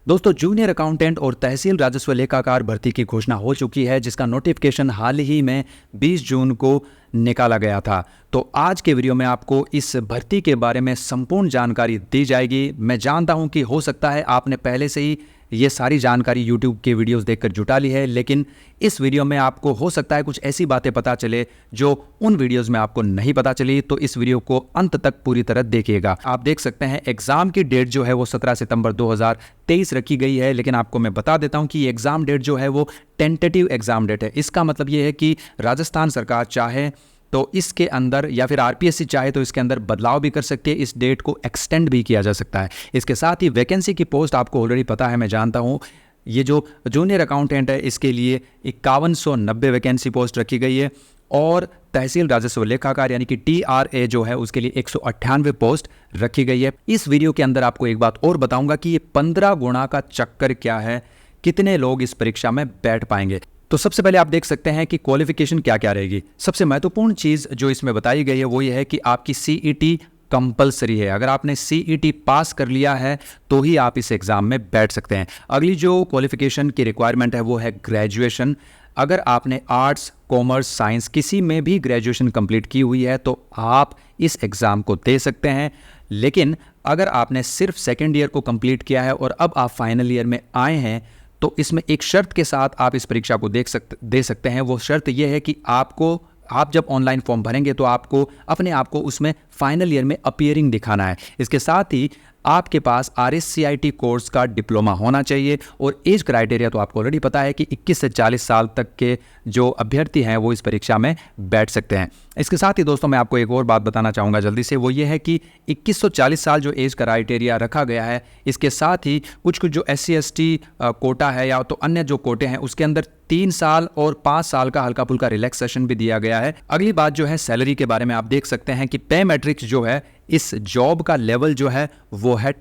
दोस्तों, junior accountant और तहसील राजस्व लेखाकार भर्ती की घोषणा हो चुकी है, जिसका नोटिफिकेशन हाल ही में 20 जून को निकाला गया था। तो आज के वीडियो में आपको इस भर्ती के बारे में संपूर्ण जानकारी दी जाएगी। मैं जानता हूं कि हो सकता है आपने पहले से ही ये सारी जानकारी YouTube के वीडियोस देखकर जुटा ली है, लेकिन इस वीडियो में आपको हो सकता है कुछ ऐसी बातें पता चले जो उन वीडियोस में आपको नहीं पता चली। तो इस वीडियो को अंत तक पूरी तरह देखिएगा। आप देख सकते हैं एग्जाम की डेट जो है वो 17 सितंबर 2023 रखी गई है, लेकिन आपको मैं बता देता हूं कि एग्जाम डेट जो है वो टेंटेटिव एग्जाम डेट है। इसका मतलब ये है कि राजस्थान सरकार चाहे तो इसके अंदर या फिर आरपीएससी चाहे तो इसके अंदर बदलाव भी कर सकती है, इस डेट को एक्सटेंड भी किया जा सकता है। इसके साथ ही वैकेंसी की पोस्ट आपको ऑलरेडी पता है, मैं जानता हूं। ये जो जूनियर अकाउंटेंट है इसके लिए 5190 वैकेंसी पोस्ट रखी गई है और तहसील राजस्व लेखाकार यानी कि TRA जो है उसके लिए 198 पोस्ट रखी गई है। इस वीडियो के अंदर आपको एक बात और बताऊंगा कि ये 15 गुणा का चक्कर क्या है, कितने लोग इस परीक्षा में बैठ पाएंगे। तो सबसे पहले आप देख सकते हैं कि क्वालिफिकेशन क्या क्या रहेगी। सबसे महत्वपूर्ण चीज़ जो इसमें बताई गई है वो ये है कि आपकी CET कंपलसरी है। अगर आपने CET पास कर लिया है तो ही आप इस एग्ज़ाम में बैठ सकते हैं। अगली जो क्वालिफिकेशन की रिक्वायरमेंट है वो है ग्रेजुएशन। अगर आपने आर्ट्स, कॉमर्स, साइंस किसी में भी ग्रेजुएशन कंप्लीट की हुई है तो आप इस एग्ज़ाम को दे सकते हैं। लेकिन अगर आपने सिर्फ सेकेंड ईयर को कंप्लीट किया है और अब आप फाइनल ईयर में आए हैं तो इसमें एक शर्त के साथ आप इस परीक्षा को दे सकते हैं। वो शर्त यह है कि आप जब ऑनलाइन फॉर्म भरेंगे तो आपको अपने आप को उसमें फाइनल ईयर में अपीयरिंग दिखाना है। इसके साथ ही आपके पास RSCIT कोर्स का डिप्लोमा होना चाहिए और एज क्राइटेरिया तो आपको ऑलरेडी पता है कि 21 से 40 साल तक के जो अभ्यर्थी हैं वो इस परीक्षा में बैठ सकते हैं। इसके साथ ही दोस्तों मैं आपको एक और बात बताना चाहूँगा जल्दी से, वो ये है कि 2140 साल जो एज क्राइटेरिया रखा गया है, इसके साथ ही कुछ जो SC ST कोटा है या तो अन्य जो कोटे हैं उसके अंदर 3 साल और 5 साल का हल्का फुल्का रिलैक्सेशन भी दिया गया है। अगली बात जो है सैलरी के बारे में, आप देख सकते हैं कि पे मैट्रिक्स जो है इस जॉब का लेवल जो है वो है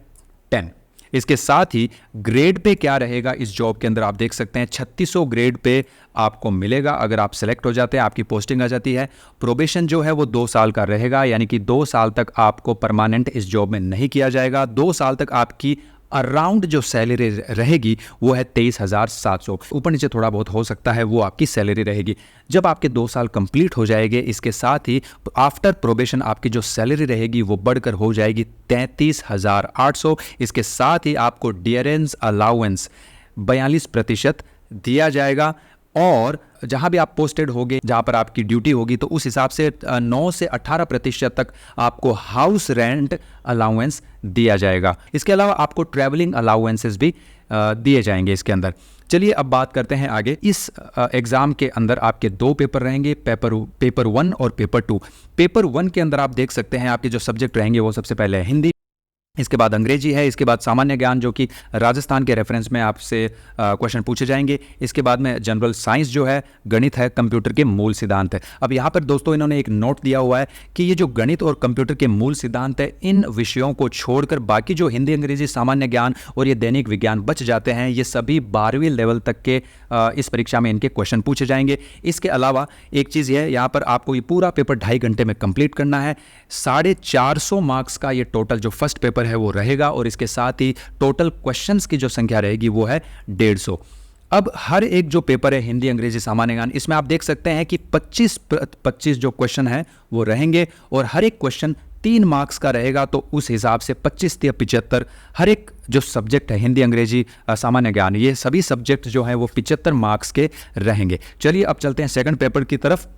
10। इसके साथ ही ग्रेड पे क्या रहेगा इस जॉब के अंदर, आप देख सकते हैं 3600 ग्रेड पे आपको मिलेगा अगर आप सेलेक्ट हो जाते हैं, आपकी पोस्टिंग आ जाती है। प्रोबेशन जो है वो 2 साल का रहेगा, यानी कि 2 साल तक आपको परमानेंट इस जॉब में नहीं किया जाएगा। 2 साल तक आपकी अराउंड जो सैलरी रहेगी वो है 23,700। ऊपर नीचे थोड़ा बहुत हो सकता है, वो आपकी सैलरी रहेगी। जब आपके 2 साल कंप्लीट हो जाएंगे, इसके साथ ही आफ्टर प्रोबेशन आपकी जो सैलरी रहेगी वो बढ़कर हो जाएगी 33,800। इसके साथ ही आपको डियरेंस अलाउंस 42% दिया जाएगा और जहां भी आप पोस्टेड होंगे, जहां पर आपकी ड्यूटी होगी, तो उस हिसाब से 9 से 18% तक आपको हाउस रेंट अलाउंस दिया जाएगा। इसके अलावा आपको ट्रैवलिंग अलाउंसेस भी दिए जाएंगे इसके अंदर। चलिए अब बात करते हैं आगे। इस एग्ज़ाम के अंदर आपके 2 पेपर रहेंगे, पेपर 1 और पेपर 2। पेपर 1 के अंदर आप देख सकते हैं आपके जो सब्जेक्ट रहेंगे वो सबसे पहले है हिंदी, इसके बाद अंग्रेजी है, इसके बाद सामान्य ज्ञान जो कि राजस्थान के रेफरेंस में आपसे क्वेश्चन पूछे जाएंगे। इसके बाद में जनरल साइंस जो है, गणित है, कंप्यूटर के मूल सिद्धांत है। अब यहाँ पर दोस्तों इन्होंने एक नोट दिया हुआ है कि ये जो गणित और कंप्यूटर के मूल सिद्धांत है, इन विषयों को छोड़कर बाकी जो हिंदी, अंग्रेजी, सामान्य ज्ञान और ये दैनिक विज्ञान बच जाते हैं, ये सभी 12वीं लेवल तक के इस परीक्षा में इनके क्वेश्चन पूछे जाएंगे। इसके अलावा एक चीज़ है, यहाँ पर आपको ये पूरा पेपर 2.5 घंटे में कंप्लीट करना है। 450 मार्क्स का ये टोटल जो फर्स्ट पेपर है वो रहेगा और इसके साथ ही टोटल क्वेश्चंस की जो संख्या रहेगी वो है 150। अब हर एक जो पेपर है हिंदी, अंग्रेजी, सामान्य ज्ञान, इसमें आप देख सकते हैं कि 25 जो क्वेश्चन है वो रहेंगे और हर एक क्वेश्चन 3 मार्क्स का रहेगा। तो उस हिसाब से 25 या 75 हर एक जो सब्जेक्ट है हिंदी, अंग्रेजी, सामान्य ज्ञान, ये सभी सब्जेक्ट जो है वो 75 मार्क्स के रहेंगे। चलिए अब चलते हैं सेकंड पेपर की तरफ।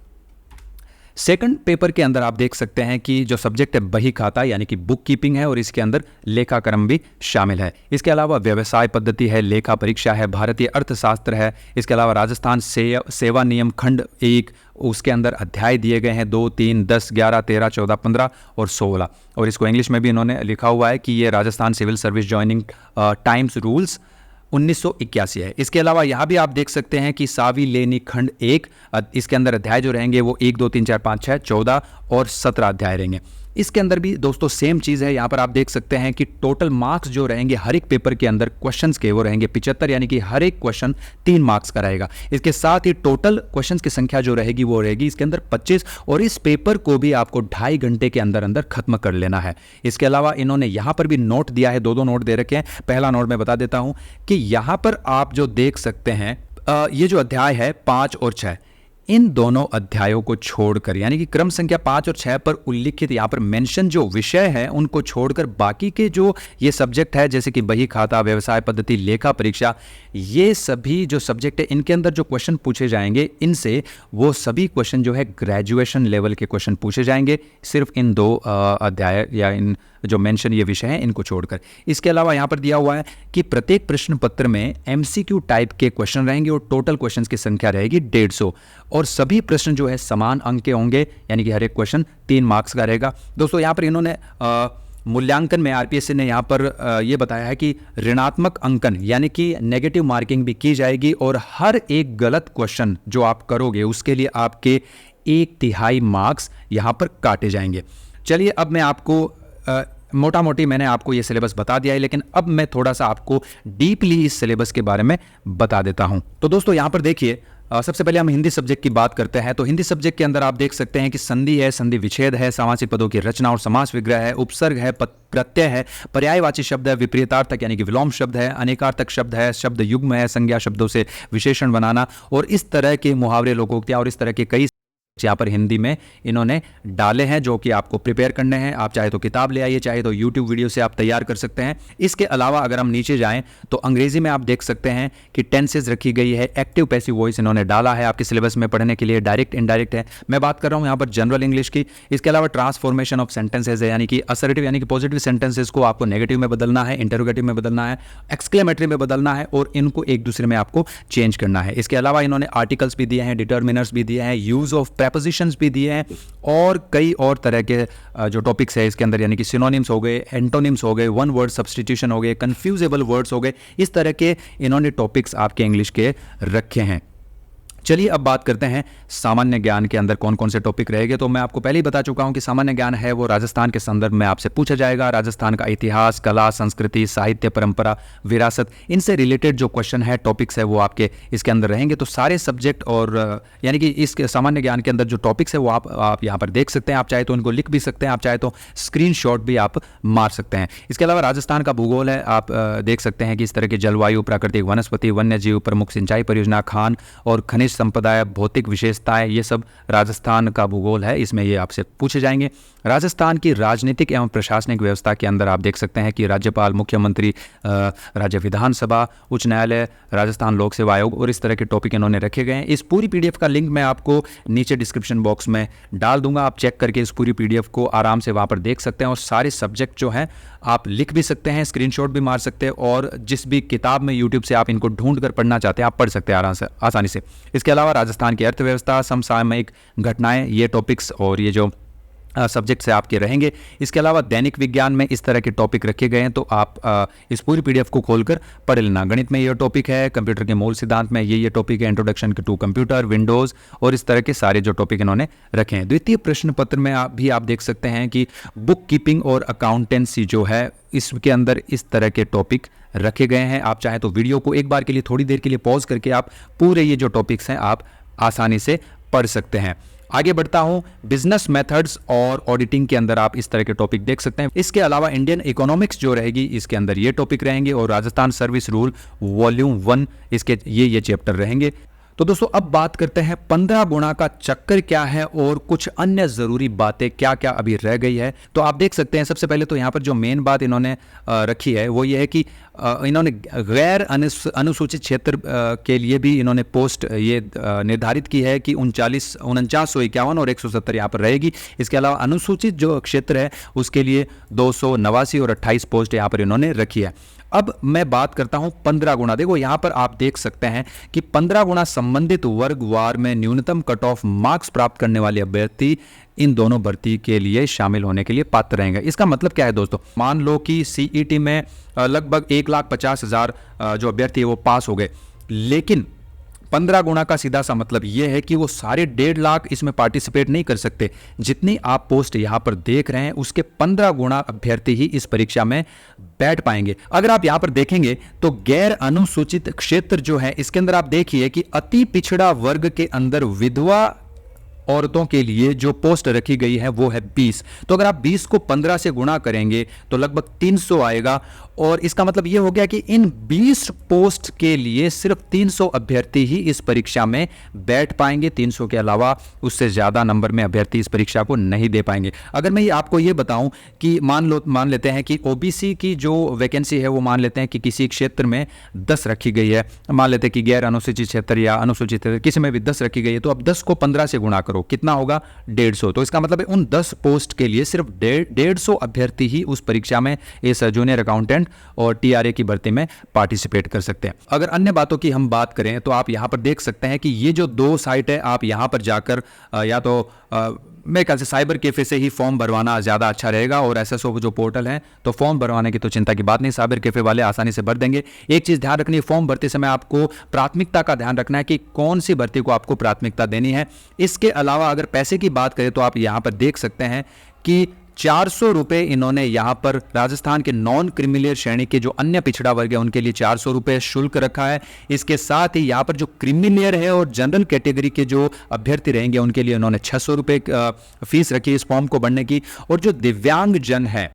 सेकंड पेपर के अंदर आप देख सकते हैं कि जो सब्जेक्ट है बही खाता यानी कि बुक कीपिंग है और इसके अंदर लेखाक्रम भी शामिल है। इसके अलावा व्यवसाय पद्धति है, लेखा परीक्षा है, भारतीय अर्थशास्त्र है। इसके अलावा राजस्थान सेवा नियम खंड 1, उसके अंदर अध्याय दिए गए हैं 2, 3, 10, 11, 13, 14, 15 और 16। और इसको इंग्लिश में भी इन्होंने लिखा हुआ है कि ये Rajasthan civil service joining times rules 1981 है। इसके अलावा यहाँ भी आप देख सकते हैं कि सावी लेनी खंड 1, इसके अंदर अध्याय जो रहेंगे वो 1, 2, 3, 4, 5, 6, 14 और 17 अध्याय रहेंगे। इसके अंदर भी दोस्तों सेम चीज़ है, यहाँ पर आप देख सकते हैं कि टोटल मार्क्स जो रहेंगे हर एक पेपर के अंदर क्वेश्चंस के वो रहेंगे 75, यानी कि हर एक क्वेश्चन 3 मार्क्स का रहेगा। इसके साथ ही टोटल क्वेश्चंस की संख्या जो रहेगी वो रहेगी इसके अंदर 25, और इस पेपर को भी आपको 2.5 घंटे के अंदर अंदर खत्म कर लेना है। इसके अलावा इन्होंने यहाँ पर भी नोट दिया है, 2 नोट दे रखे हैं। पहला नोट मैं बता देता हूँ कि यहाँ पर आप जो देख सकते हैं ये जो अध्याय है 5 और 6, इन दोनों अध्यायों को छोड़कर, यानी कि क्रम संख्या 5 और 6 पर उल्लिखित यहाँ पर मेंशन जो विषय है उनको छोड़कर बाकी के जो ये सब्जेक्ट है, जैसे कि बही खाता, व्यवसाय पद्धति, लेखा परीक्षा, ये सभी जो सब्जेक्ट है इनके अंदर जो क्वेश्चन पूछे जाएंगे इनसे वो सभी क्वेश्चन जो है ग्रेजुएशन लेवल के क्वेश्चन पूछे जाएंगे, सिर्फ इन 2 अध्याय या इन जो मेंशन ये विषय हैं इनको छोड़कर। इसके अलावा यहाँ पर दिया हुआ है कि प्रत्येक प्रश्न पत्र में MCQ टाइप के क्वेश्चन रहेंगे और टोटल क्वेश्चंस की संख्या रहेगी 150, और सभी प्रश्न जो है समान अंक के होंगे, यानी कि हर एक क्वेश्चन 3 मार्क्स का रहेगा। दोस्तों यहाँ पर इन्होंने मूल्यांकन में RPSC ने यहाँ पर ये बताया है कि ऋणात्मक अंकन यानी कि नेगेटिव मार्किंग भी की जाएगी, और हर एक गलत क्वेश्चन जो आप करोगे उसके लिए आपके 1/3 मार्क्स यहाँ पर काटे जाएंगे। चलिए अब मैं आपको मोटा मोटी मैंने आपको ये सिलेबस बता दिया है, लेकिन अब मैं थोड़ा सा आपको डीपली इस सिलेबस के बारे में बता देता हूं। तो दोस्तों यहाँ पर देखिए, सबसे पहले हम हिंदी सब्जेक्ट की बात करते हैं। तो हिंदी सब्जेक्ट के अंदर आप देख सकते हैं कि संधि है, संधि विच्छेद है, सामासिक पदों की रचना और समास विग्रह है, उपसर्ग है, प्रत्यय है, पर्यायवाची शब्द है, विपरीतार्थक यानी कि विलोम शब्द है, अनेकार्थक शब्द है, शब्द युग्म है, संज्ञा शब्दों से विशेषण बनाना, और इस तरह के मुहावरे, लोकोक्तियां और इस तरह के कई यहाँ पर हिंदी में इन्होंने डाले हैं जो कि आपको प्रिपेयर करने हैं। आप चाहे तो किताब ले आइए, चाहे तो यूट्यूब वीडियो से आप तैयार कर सकते हैं। इसके अलावा अगर हम नीचे जाएं तो अंग्रेजी में आप देख सकते हैं कि टेंसेज रखी गई है, एक्टिव पैसिव वॉइस इन्होंने डाला है आपके सिलेबस में पढ़ने के लिए, डायरेक्ट इनडायरेक्ट है। मैं बात कर रहा हूँ यहाँ पर जनरल इंग्लिश की। इसके अलावा ट्रांसफॉर्मेशन ऑफ सेंटेंसेज है, यानी कि असर्टिव यानी कि पॉजिटिव सेंटेंसेज को आपको नेगेटिव में बदलना है, इंटरोगेटिव में बदलना है, एक्सक्लेमेटरी में बदलना है, और इनको एक दूसरे में आपको चेंज करना है। इसके अलावा इन्होंने आर्टिकल्स भी दिए हैं, डिटर्मिनर्स भी दिए हैं, यूज ऑफ प्रेपोजिशंस भी दिए हैं, और कई और तरह के जो टॉपिक्स है इसके अंदर, यानी कि सिनोनिम्स हो गए, एंटोनिम्स हो गए, वन वर्ड सब्स्टिट्यूशन हो गए, कंफ्यूजेबल वर्ड्स हो गए, इस तरह के इन्होंने टॉपिक्स आपके इंग्लिश के रखे हैं। चलिए अब बात करते हैं सामान्य ज्ञान के अंदर कौन कौन से टॉपिक रहेंगे। तो मैं आपको पहले ही बता चुका हूं कि सामान्य ज्ञान है वो राजस्थान के संदर्भ में आपसे पूछा जाएगा। राजस्थान का इतिहास, कला, संस्कृति, साहित्य, परंपरा, विरासत, इनसे रिलेटेड जो क्वेश्चन है, टॉपिक्स है वो आपके इसके अंदर रहेंगे। तो सारे सब्जेक्ट और यानी कि इस सामान्य ज्ञान के अंदर जो टॉपिक्स है वो आप यहाँ पर देख सकते हैं। आप चाहे तो उनको लिख भी सकते हैं, आप चाहे तो स्क्रीनशॉट भी आप मार सकते हैं। इसके अलावा राजस्थान का भूगोल है, आप देख सकते हैं कि इस तरह की जलवायु, प्राकृतिक वनस्पति, वन्य जीव, प्रमुख सिंचाई परियोजना, खान और खनिज संपदा, भौतिक विशेषताएं, ये सब राजस्थान का भूगोल है, इसमें ये आपसे पूछे जाएंगे। राजस्थान की राजनीतिक एवं प्रशासनिक व्यवस्था के अंदर आप देख सकते हैं कि राज्यपाल, मुख्यमंत्री, राज्य विधानसभा, उच्च न्यायालय, राजस्थान लोक सेवा आयोग और इस तरह के टॉपिक इन्होंने रखे गए हैं। इस पूरी PDF का लिंक मैं आपको नीचे डिस्क्रिप्शन बॉक्स में डाल दूंगा, आप चेक करके इस पूरी PDF को आराम से वहाँ पर देख सकते हैं, और सारे सब्जेक्ट जो हैं आप लिख भी सकते हैं, स्क्रीनशॉट भी मार सकते हैं, और जिस भी किताब में यूट्यूब से आप इनको ढूंढ कर पढ़ना चाहते हैं आप पढ़ सकते हैं आसानी से। इसके अलावा राजस्थान की अर्थव्यवस्था, समसामयिक घटनाएं, ये टॉपिक्स और ये जो सब्जेक्ट से आपके रहेंगे। इसके अलावा दैनिक विज्ञान में इस तरह के टॉपिक रखे गए हैं, तो आप इस पूरी PDF को खोलकर पढ़ लेना। गणित में ये टॉपिक है, कंप्यूटर के मूल सिद्धांत में ये टॉपिक है, इंट्रोडक्शन टू कंप्यूटर, विंडोज़, और इस तरह के सारे जो टॉपिक इन्होंने रखे हैं। द्वितीय प्रश्न पत्र में आप देख सकते हैं कि बुक कीपिंग और अकाउंटेंसी जो है इसके अंदर इस तरह के टॉपिक रखे गए हैं। आप चाहे तो वीडियो को एक बार के लिए थोड़ी देर के लिए पॉज करके आप पूरे ये जो टॉपिक्स हैं आप आसानी से पढ़ सकते हैं। आगे बढ़ता हूं, बिजनेस मेथड्स और ऑडिटिंग के अंदर आप इस तरह के टॉपिक देख सकते हैं। इसके अलावा इंडियन इकोनॉमिक्स जो रहेगी इसके अंदर ये टॉपिक रहेंगे, और राजस्थान सर्विस रूल वॉल्यूम 1 इसके ये चैप्टर रहेंगे। तो दोस्तों अब बात करते हैं 15 गुणा का चक्कर क्या है और कुछ अन्य ज़रूरी बातें क्या क्या अभी रह गई है। तो आप देख सकते हैं सबसे पहले तो यहाँ पर जो मेन बात इन्होंने रखी है वो ये है कि इन्होंने गैर अनुसूचित क्षेत्र के लिए भी इन्होंने पोस्ट ये निर्धारित की है कि 4951 और 170 यहाँ पर रहेगी। इसके अलावा अनुसूचित जो क्षेत्र है उसके लिए 289 और 28 पोस्ट यहाँ पर इन्होंने रखी है। अब मैं बात करता हूं 15 गुणा। देखो यहां पर आप देख सकते हैं कि 15 गुणा संबंधित वर्गवार में न्यूनतम कट ऑफ मार्क्स प्राप्त करने वाले अभ्यर्थी इन दोनों भर्ती के लिए शामिल होने के लिए पात्र रहेंगे। इसका मतलब क्या है दोस्तों, मान लो कि CET में लगभग 1,50,000 जो अभ्यर्थी है वो पास हो गए, लेकिन 15 गुना का सीधा सा मतलब ये है कि वो सारे 1.5 लाख इसमें पार्टिसिपेट नहीं कर सकते। जितनी आप पोस्ट यहाँ पर देख रहे हैं उसके 15 गुना अभ्यर्थी ही इस परीक्षा में बैठ पाएंगे। अगर आप यहाँ पर देखेंगे तो गैर अनुसूचित क्षेत्र जो है इसके अंदर आप देखिए कि अति पिछड़ा वर्ग के अंदर विधवा औरतों के लिए जो पोस्ट रखी गई है वो है 20। तो अगर आप 20 को 15 से गुणा करेंगे तो लगभग 300 आएगा, और इसका मतलब ये हो गया कि इन 20 पोस्ट के लिए सिर्फ 300 अभ्यर्थी ही इस परीक्षा में बैठ पाएंगे। 300 के अलावा उससे ज़्यादा नंबर में अभ्यर्थी इस परीक्षा को नहीं दे पाएंगे। अगर मैं आपको ये बताऊं कि मान लेते हैं कि ओबीसी की जो वैकेंसी है वो मान लेते हैं कि किसी क्षेत्र में 10 रखी गई है, मान लेते हैं कि गैर अनुसूचित क्षेत्र या अनुसूचित क्षेत्र किसी में भी 10 रखी गई है, तो अब 10 को 15 से गुणा करो, कितना होगा 150। तो इसका मतलब है उन 10 पोस्ट के लिए सिर्फ 150 अभ्यर्थी ही उस परीक्षा में इस जूनियर अकाउंटेंट और टीआरए की भर्ती में पार्टिसिपेट कर सकते हैं। अगर अन्य बातों की हम बात करें तो आप यहां पर देख सकते हैं कि ये जो 2 साइट है, आप यहां पर जाकर या तो मेरे ख्याल से साइबर कैफे से ही फॉर्म भरवाना ज़्यादा अच्छा रहेगा, और एसएसओ जो पोर्टल है तो फॉर्म भरवाने की तो चिंता की बात नहीं, साइबर कैफे वाले आसानी से भर देंगे। एक चीज़ ध्यान रखनी है, फॉर्म भरते समय आपको प्राथमिकता का ध्यान रखना है कि कौन सी भर्ती को आपको प्राथमिकता देनी है। इसके अलावा अगर पैसे की बात करें तो आप यहाँ पर देख सकते हैं कि 400 रुपये इन्होंने यहाँ पर राजस्थान के नॉन क्रिमिलियर श्रेणी के जो अन्य पिछड़ा वर्ग है उनके लिए 400 रुपये शुल्क रखा है। इसके साथ ही यहाँ पर जो क्रिमिलियर है और जनरल कैटेगरी के जो अभ्यर्थी रहेंगे उनके लिए उन्होंने 600 रुपये फीस रखी इस फॉर्म को भरने की, और जो दिव्यांग जन है,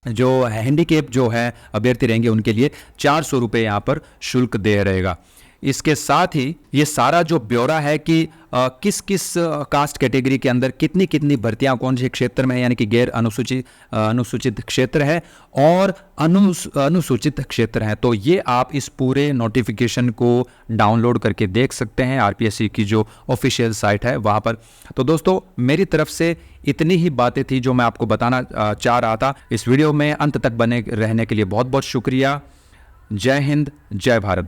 जो हैंडीकेप जो है अभ्यर्थी रहेंगे उनके लिए 400 रुपये यहाँ पर शुल्क दे रहेगा। इसके साथ ही ये सारा जो ब्यौरा है कि किस किस कास्ट कैटेगरी के अंदर कितनी कितनी भर्तियां कौन से क्षेत्र में है, यानी कि गैर अनुसूचित क्षेत्र है और अनुसूचित क्षेत्र है, तो ये आप इस पूरे नोटिफिकेशन को डाउनलोड करके देख सकते हैं आरपीएससी की जो ऑफिशियल साइट है वहाँ पर। तो दोस्तों मेरी तरफ से इतनी ही बातें थी जो मैं आपको बताना चाह रहा था। इस वीडियो में अंत तक बने रहने के लिए बहुत बहुत शुक्रिया। जय हिंद, जय भारत।